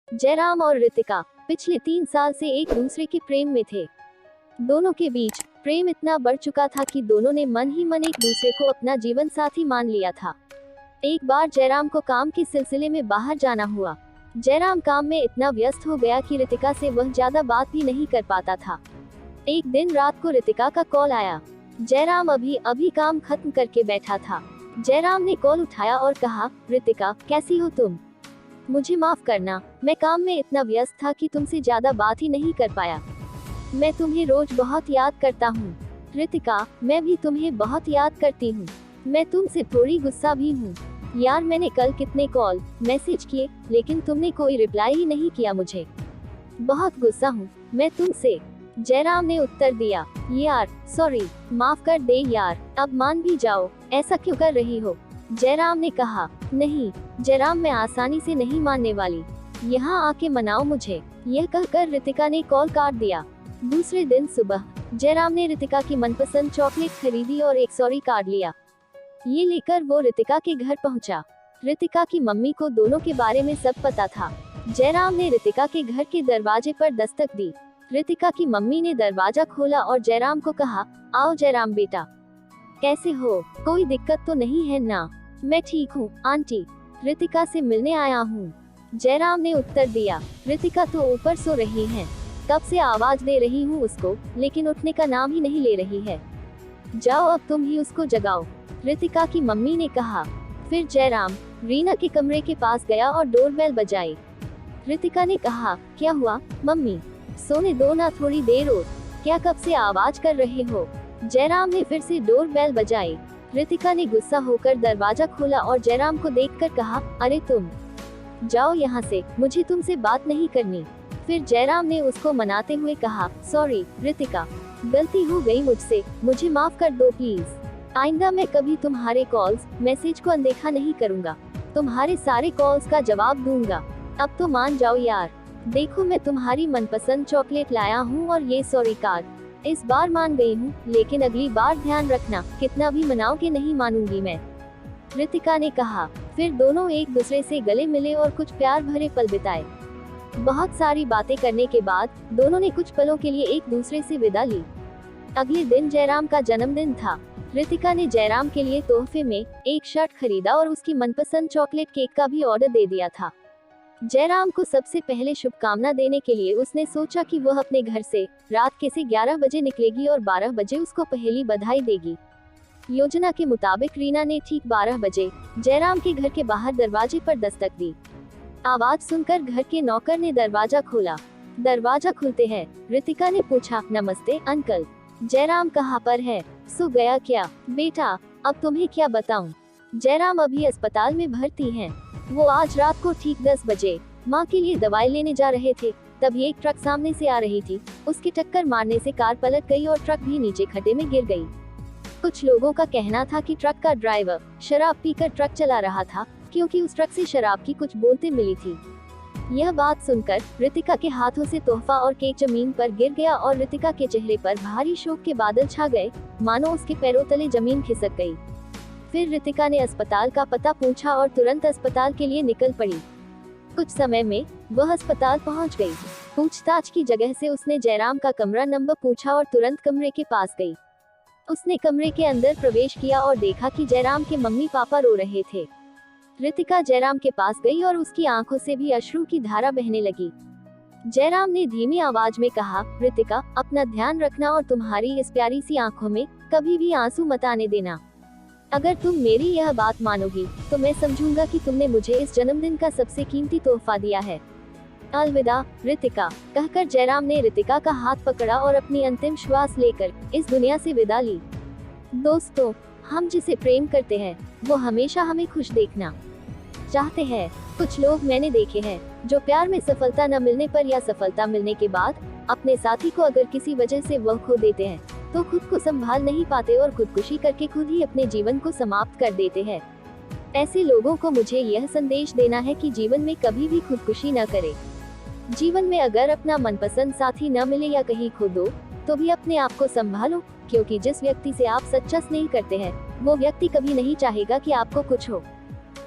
जयराम और रितिका पिछले 3 साल से एक दूसरे के प्रेम में थे। दोनों के बीच प्रेम इतना बढ़ चुका था कि दोनों ने मन ही मन एक दूसरे को अपना जीवन साथी मान लिया था। एक बार जयराम को काम के सिलसिले में बाहर जाना हुआ। जयराम काम में इतना व्यस्त हो गया कि रितिका से वह ज्यादा बात भी नहीं कर पाता था। एक दिन रात को रितिका का कॉल आया। जयराम अभी काम खत्म करके बैठा था। जयराम ने कॉल उठाया और कहा, रितिका कैसी हो तुम? मुझे माफ करना, मैं काम में इतना व्यस्त था कि तुमसे ज्यादा बात ही नहीं कर पाया। मैं तुम्हें रोज बहुत याद करता हूँ। रितिका, मैं भी तुम्हें बहुत याद करती हूँ। मैं तुमसे थोड़ी गुस्सा भी हूँ। यार, मैंने कल कितने कॉल मैसेज किए, लेकिन तुमने कोई रिप्लाई ही नहीं किया। मुझे बहुत गुस्सा हूँ मैं तुमसे। जयराम ने उत्तर दिया, यार सॉरी, माफ कर दे यार, अब मान भी जाओ, ऐसा क्यों कर रही हो? जयराम ने कहा, नहीं जयराम, मैं आसानी से नहीं मानने वाली, यहाँ आके मनाओ मुझे। यह कहकर रितिका ने कॉल काट दिया। दूसरे दिन सुबह जयराम ने रितिका की मनपसंद चॉकलेट खरीदी और एक सॉरी कार्ड लिया। ये लेकर वो रितिका के घर पहुंचा। रितिका की मम्मी को दोनों के बारे में सब पता था। जयराम ने रितिका के घर के दरवाजे पर दस्तक दी। रितिका की मम्मी ने दरवाजा खोला और जयराम को कहा, आओ जयराम बेटा, कैसे हो? कोई दिक्कत तो नहीं है ना? मैं ठीक हूँ आंटी, रितिका से मिलने आया हूँ। जयराम ने उत्तर दिया, रितिका तो ऊपर सो रही है, कब से आवाज दे रही हूँ उसको, लेकिन उठने का नाम ही नहीं ले रही है। जाओ अब तुम ही उसको जगाओ, रितिका की मम्मी ने कहा। फिर जयराम रीना के कमरे के पास गया और डोरबेल बजाई। रितिका ने कहा, क्या हुआ मम्मी, सोने दो ना थोड़ी देर और, क्या कब से आवाज कर रहे हो? जयराम ने फिर से डोरबेल बजाई। रितिका ने गुस्सा होकर दरवाजा खोला और जयराम को देखकर कहा, अरे तुम जाओ यहाँ से, मुझे तुमसे बात नहीं करनी। फिर जयराम ने उसको मनाते हुए कहा, सॉरी रितिका, गलती हो गई मुझसे, मुझे माफ कर दो प्लीज। आइंदा मैं कभी तुम्हारे कॉल्स मैसेज को अनदेखा नहीं करूँगा, तुम्हारे सारे कॉल्स का जवाब दूंगा। अब तो मान जाओ यार, देखो मैं तुम्हारी मनपसंद चॉकलेट लाया हूँ और ये सॉरी कार्ड। इस बार मान गई हूँ, लेकिन अगली बार ध्यान रखना, कितना भी मनाओगे नहीं मानूंगी मैं, रितिका ने कहा। फिर दोनों एक दूसरे से गले मिले और कुछ प्यार भरे पल बिताए। बहुत सारी बातें करने के बाद दोनों ने कुछ पलों के लिए एक दूसरे से विदा ली। अगले दिन जयराम का जन्मदिन था। रितिका ने जयराम के लिए तोहफे में एक शर्ट खरीदा और उसकी मनपसंद चॉकलेट केक का भी ऑर्डर दे दिया था। जयराम को सबसे पहले शुभकामना देने के लिए उसने सोचा कि वह अपने घर से रात के 11 बजे निकलेगी और 12 बजे उसको पहली बधाई देगी। योजना के मुताबिक रीना ने ठीक 12 बजे जयराम के घर के बाहर दरवाजे पर दस्तक दी। आवाज सुनकर घर के नौकर ने दरवाजा खोला। दरवाजा खुलते हैं रितिका ने पूछा, नमस्ते अंकल। जयराम कहाँ पर है? सो गया क्या? बेटा अब तुम्हें क्या बताऊं, जयराम अभी अस्पताल में भर्ती हैं। वो आज रात को ठीक 10 बजे माँ के लिए दवाई लेने जा रहे थे, तभी एक ट्रक सामने से आ रही थी। उसकी टक्कर मारने से कार पलट गई और ट्रक भी नीचे खड्डे में गिर गई। कुछ लोगों का कहना था कि ट्रक का ड्राइवर शराब पीकर ट्रक चला रहा था, क्योंकि उस ट्रक से शराब की कुछ बोतलें मिली थी। यह बात सुनकर रितिका के हाथों से तोहफा और केक जमीन पर गिर गया और रितिका के चेहरे पर भारी शोक के बादल छा गए, मानो उसके पैरों तले जमीन खिसक गई। फिर रितिका ने अस्पताल का पता पूछा और तुरंत अस्पताल के लिए निकल पड़ी। कुछ समय में वह अस्पताल पहुंच गई। पूछताछ की जगह से उसने जयराम का कमरा नंबर पूछा और तुरंत कमरे के पास गई। उसने कमरे के अंदर प्रवेश किया और देखा कि जयराम के मम्मी पापा रो रहे थे। रितिका जयराम के पास गई और उसकी आंखों से भी अश्रु की धारा बहने लगी। जयराम ने धीमी आवाज में कहा, रितिका अपना ध्यान रखना और तुम्हारी इस प्यारी सी आंखों में कभी भी आंसू मत आने देना। अगर तुम मेरी यह बात मानोगी तो मैं समझूंगा कि तुमने मुझे इस जन्मदिन का सबसे कीमती तोहफा दिया है। अलविदा रितिका, कहकर जयराम ने रितिका का हाथ पकड़ा और अपनी अंतिम श्वास लेकर इस दुनिया से विदा ली। दोस्तों, हम जिसे प्रेम करते हैं वो हमेशा हमें खुश देखना चाहते हैं। कुछ लोग मैंने देखे हैं जो प्यार में सफलता न मिलने पर या सफलता मिलने के बाद अपने साथी को अगर किसी वजह से वह खो देते हैं तो खुद को संभाल नहीं पाते और खुदकुशी करके खुद ही अपने जीवन को समाप्त कर देते हैं। ऐसे लोगों को मुझे यह संदेश देना है कि जीवन में कभी भी खुदकुशी न करें। जीवन में अगर अपना मनपसंद साथी न मिले या कहीं खो दो तो भी अपने आप को संभालो, क्योंकि जिस व्यक्ति से आप सच्चा स्नेह करते हैं वो व्यक्ति कभी नहीं चाहेगा कि आपको कुछ हो।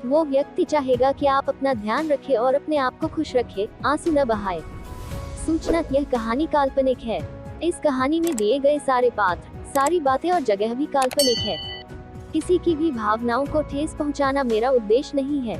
वो व्यक्ति चाहेगा कि आप अपना ध्यान रखें और अपने आप को खुश रखें, आंसू न बहाएं। सूचना: यह कहानी काल्पनिक है। इस कहानी में दिए गए सारे पात्र, सारी बातें और जगह भी काल्पनिक है। किसी की भी भावनाओं को ठेस पहुंचाना मेरा उद्देश्य नहीं है।